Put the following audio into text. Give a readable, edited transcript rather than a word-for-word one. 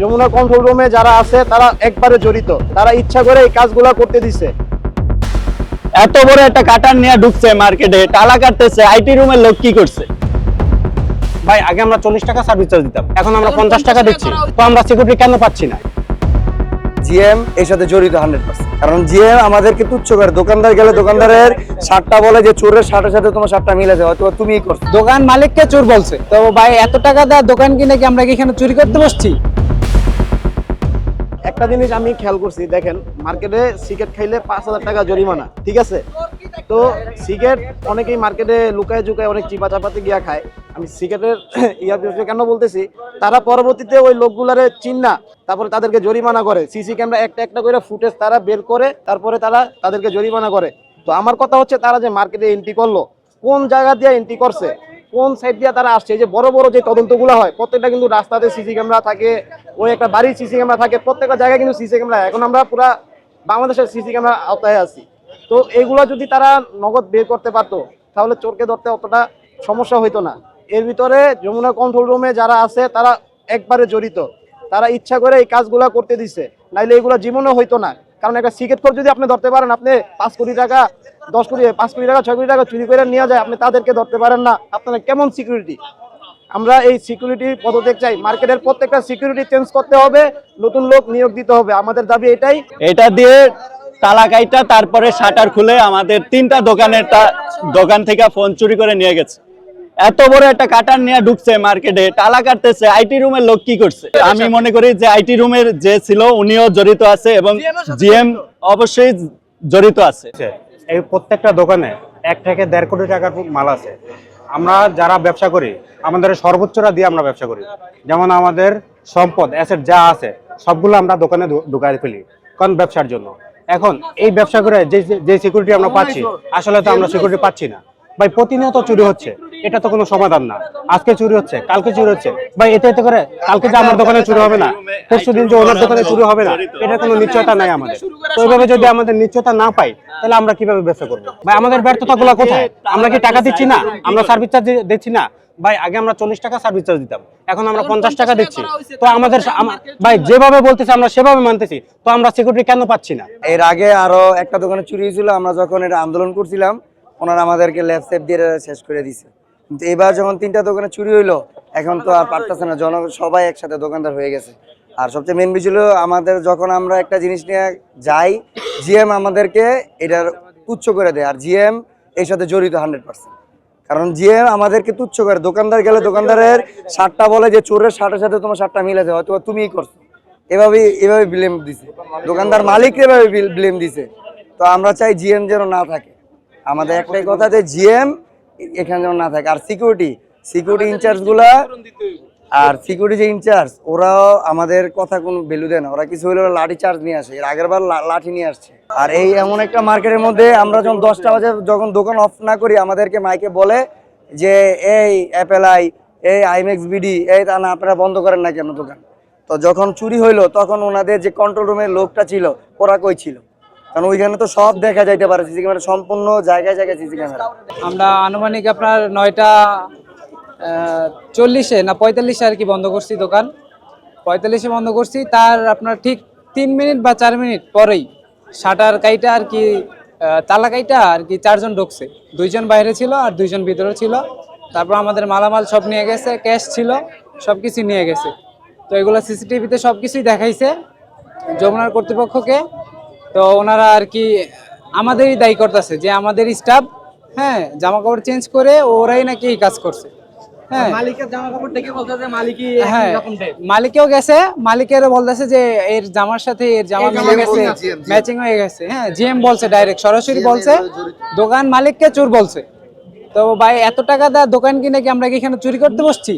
Jamuna control রুমে যারা আছে তারা একবারে জড়িত, তারা ইচ্ছা করে এই কাজগুলা করতে দিচ্ছে। এত বড় একটা কাটার নিয়ে ঢুকছে মার্কেটে, টালা কাটতেছে, আইটি রুমের লোক কি করছে? ভাই আগে আমরা 40 টাকা সার্ভিস চার্জ দিতাম, এখন আমরা 50 টাকা দিচ্ছি, তো আমরা সিকিউরিটি কেন পাচ্ছি না? জিএম এর সাথে জড়িত 100%, কারণ জিএম আমাদেরকে তুচ্ছ করে। দোকানদার গেলে দোকানদারের শার্টটা বলে যে চোরের শার্টের সাথে তোমার শার্টটা মিলে যায়, হয়তো তুমিই করছো। দোকান মালিককে চোর বলছে। তো ভাই এত টাকা দেওয়া দোকান কিনে কি আমরা কি এখানে চুরি করতে বসছি? একটা জিনিস আমি খেয়াল করছি, দেখেন মার্কেটে সিগারেট খাইলে 5,000 টাকা জরিমানা, ঠিক আছে? তো সিগারেট অনেকেই মার্কেটে লুকায় ঝুকায় অনেক চিপা চাপাতে গিয়া খায়। আমি সিগারেটের কেন বলতেছি, তারা পরবর্তীতে ওই লোকগুলারে চিন্না তারপরে তাদেরকে জরিমানা করে। সিসি ক্যামেরা একটা একটা করে ফুটেজ তারা বের করে তারপরে তারা তাদেরকে জরিমানা করে। তো আমার কথা হচ্ছে, তারা যে মার্কেটে এন্ট্রি করলো, কোন জায়গা দিয়ে এন্ট্রি করছে, কোন সাইড দিয়ে তারা আসছে? যে বড় বড় যে তদন্তগুলো হয়, প্রত্যেকটা কিন্তু রাস্তাতে সিসি ক্যামেরা থাকে, ওই একটা বাড়ির সিসি ক্যামেরা থাকে, প্রত্যেকটা জায়গায় কিন্তু সিসি ক্যামেরা। এখন আমরা পুরা বাংলাদেশের সিসি ক্যামেরা আওতায় আছি। তো এইগুলো যদি তারা নগদ বের করতে পারতো, তাহলে চোরকে ধরতে অতটা সমস্যা হইতো না। এর ভিতরে যমুনা কন্ট্রোল রুমে যারা আছে তারা একবারে জড়িত, তারা ইচ্ছা করে এই কাজগুলা করতে দিচ্ছে, নাইলে এগুলো জীবনও হইতো না। কারণ একটা সিগারেট খোর যদি আপনি ধরতে পারেন, আপনি 5 কোটি টাকা 10 কোটি 5 কোটি টাকা 6 কোটি টাকা চুরি করে নিয়ে যায়, আপনি তাদেরকে ধরতে পারেন না, আপনার কেমন সিকিউরিটি? আমরা এই সিকিউরিটি পদত্যাগ চাই। মার্কেটের প্রত্যেকটা সিকিউরিটি চেঞ্জ করতে হবে, নতুন লোক নিয়োগ দিতে হবে, আমাদের দাবি এটাই। এটা দিয়ে তালা কাইটা তারপরে শাটার খুলে আমাদের 3টা দোকান থেকে ফোন চুরি করে নিয়ে গেছে। এত বড় একটা কাটার নিয়ে ঢুকছে মার্কেটে, টালা কাটতেছে, আইটি রুমের লোক কি করছে? আমি মনে করি যে আইটি রুমের যে ছিল উনিও জড়িত আছে এবং জিএম অবশ্যই জড়িত আছে। এই প্রত্যেকটা দোকানে 1 থেকে 1.5 কোটি টাকার মাল আছে। আমরা যারা ব্যবসা করি, আমাদের সর্বোচ্চটা দিয়ে আমরা ব্যবসা করি। যেমন আমাদের সম্পদ অ্যাসেট যা আছে সবগুলো আমরা দোকানে ঢুকাই ফেলি, কারণ ব্যবসার জন্য। এখন এই ব্যবসা করে যে সিকিউরিটি আমরা পাচ্ছি, আসলে তো আমরা সিকিউরিটি পাচ্ছি না ভাই। প্রতিনিয়ত চুরি হচ্ছে, এটা তো কোনো সমাধান না। আজকে চুরি হচ্ছে, কালকে চুরি হচ্ছে ভাই, এতে করে কালকে যে আমার দোকানে চুরি হবে না, পরশু দিন যে ওনার দোকানে চুরি হবে না, এটা কোনো নিশ্চয়তা নাই আমাদের। তো এইভাবে যদি আমাদের নিশ্চয়তা না পাই, তাহলে আমরা কিভাবে ব্যবসা করবো ভাই? আমাদের ব্যর্থতাগুলো কোথায়? আমরা কি টাকা দিচ্ছি না? আমরা সার্ভিস চার্জ দিচ্ছি না ভাই? আগে আমরা 40 টাকা সার্ভিস চার্জ দিতাম, এখন আমরা 50 টাকা দিচ্ছি। তো আমাদের ভাই যেভাবে বলতেছে আমরা সেভাবে মানতেছি, তো আমরা সিকিউরিটি কেন পাচ্ছি না? এর আগে আরো একটা দোকানে চুরি হয়েছিল, আমরা যখন এটা আন্দোলন করছিলাম, ওনারা আমাদেরকে ল্যাব সেফ দিয়ে শেষ করে দিছে। কিন্তু এবার যখন 3টা দোকানে চুরি হইলো, এখন তো আর পারতেছে না, জনগণ সবাই একসাথে দোকানদার হয়ে গেছে। আর সবচেয়ে মেন বিষয় হলো, আমাদের যখন আমরা একটা জিনিস নিয়ে যাই, জিএম আমাদেরকে এটার তুচ্ছ করে দেয়, আর জিএম এর সাথে জড়িত 100%, কারণ জিএম আমাদেরকে তুচ্ছ করে। দোকানদার গেলে দোকানদারের শার্টটা বলে যে চোরের শার্টের সাথে তোমার শার্টটা মিলে যায়, হয়তো তুমিই করছো। এভাবে ব্লেম দিছে দোকানদার, মালিক এভাবে ব্লেম দিছে। তো আমরা চাই জিএম যেন না থাকে। আমাদের একটাই কথা যে জিএম এখানে যেন না থাকে। আর সিকিউরিটি ইনচার্জগুলা, আর সিকিউরিটি যে ইনচার্জ, ওরাও আমাদের কথা কোনো ভ্যালু দেয় না। ওরা কিছু হলে লাঠি চার্জ নিয়ে আসে, এর আগের বার লাঠি নিয়ে আসছে। আর এই এমন একটা মার্কেটের মধ্যে আমরা যখন 10টা বাজে যখন দোকান অফ না করি, আমাদেরকে মাইকে বলে যে এই অ্যাপেল এই আইম্যাক্স বিডি, এই তা না, আপনারা বন্ধ করেন না কেন দোকান? তো যখন চুরি হইলো, তখন ওনাদের যে কন্ট্রোল রুমের লোকটা ছিল, ওরা কই ছিল? কারণ ওইখানে তো সব দেখা যাইতে পারে, সিসি ক্যামেরা সম্পূর্ণ জায়গায় জায়গায় সিসি ক্যামেরা। আমরা আনুমানিক আপনার 9টা 40-এ না 45-এ আর কি বন্ধ করছি দোকান। 45-এ বন্ধ করছি, তার আপনার ঠিক 3 মিনিট বা 4 মিনিট পরেই শাটার কাইটা আর কি, তালা কাইটা আর কি 4 জন ঢুকছে। 2 জন বাইরে ছিল আর 2 জন ভিতরে ছিল। তারপর আমাদের মালামাল সব নিয়ে গেছে, ক্যাশ ছিল, সব কিছু নিয়ে গেছে। তো এগুলো সিসিটিভিতে সব কিছুই দেখাইছে যমুনার কর্তৃপক্ষকে। তো ওনারা আর কি আমাদেরই দায়ী করতেছে যে আমাদের স্টাফ, হ্যাঁ, জামা কাপড় চেঞ্জ করে ওরাই নাকি এই কাজ করছে। হ্যাঁ, মালিকের জামা কাপড় দেখে বলতেছে মালিকই হ্যাঁ, এরকম টাইপ। মালিকেও গেছে, মালিকেরও বলতেছে যে এর জামার সাথে এর জামা মিলে গেছে, ম্যাচিং হয়ে গেছে। হ্যাঁ, জিএম বলছে, ডাইরেক্ট সরাসরি বলছে, দোকান মালিককে চোর বলছে। তো ভাই এত টাকা দেওয়া দোকান কিনে কি আমরা কি এখানে চুরি করতে বসছি?